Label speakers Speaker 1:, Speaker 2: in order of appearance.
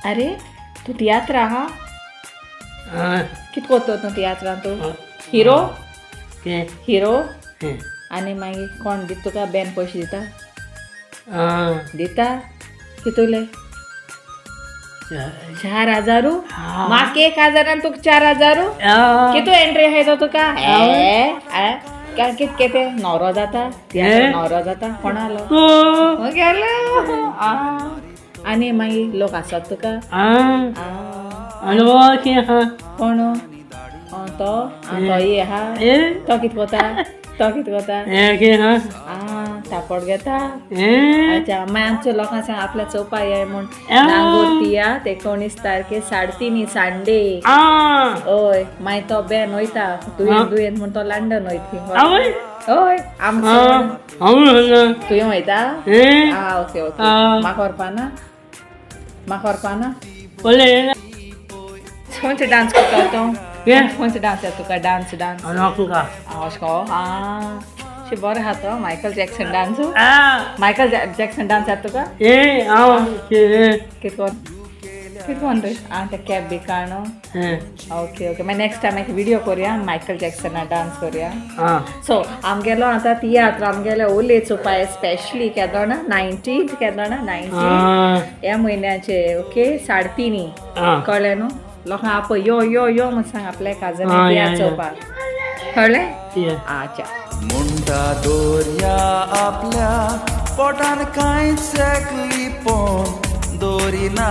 Speaker 1: अरे तू तियात्र आहा कित कोतो तू तियात्रान तू हिरो हिरो आनी मागीर कोण दिता तुका बेन पयशे दिता कितुले 4,000 म्हाका 1,000 तुका 4,000 कितू एंट्री आहाय तो तुका कितें नवरो जाता नवरो जाता कोणालो गेलो आनी मागीर लोक आसात तुका कोण तो तोय आहा तो कित कोता तापड घेता अच्छा मागीर आमच्या लोकांक सांग आपल्या चोवपा ये म्हूण नांगोर तिया 19 तारखे 3:30 संडे हय मागीर तो बेन वयता दुयेंत म्हूण तो लंडन वयता हय तुवें वयता ओके ओके म्हाका व्हरपाना खंयचो डान्स करता तो खंयचो डान्स येता तुका डान्स अशें बरें आहा तो Michael Jackson dance Michael Jackson dance येता तुका कितकोन रे ते कॅब बी काणो ओके ओके मागीर नेक्स्ट टायम एक विडियो करुया मायकल जॅक्सना डान्स करुया सो आमगेलो आतां तियात्र आमगेले ओले चोवपाय स्पेशली केदो ना 19th केदो ना 19th ह्या म्हयन्याचे ओके 3:30 कळ्ळें न्हू लोकांक आप यो यो यो म्हण सांग आपल्या काजन तियात्र चोवपाक कळ्ळें अच्छा
Speaker 2: मुंडा दोरया आपल्या पोटान कांयच एकली पोन दोरिना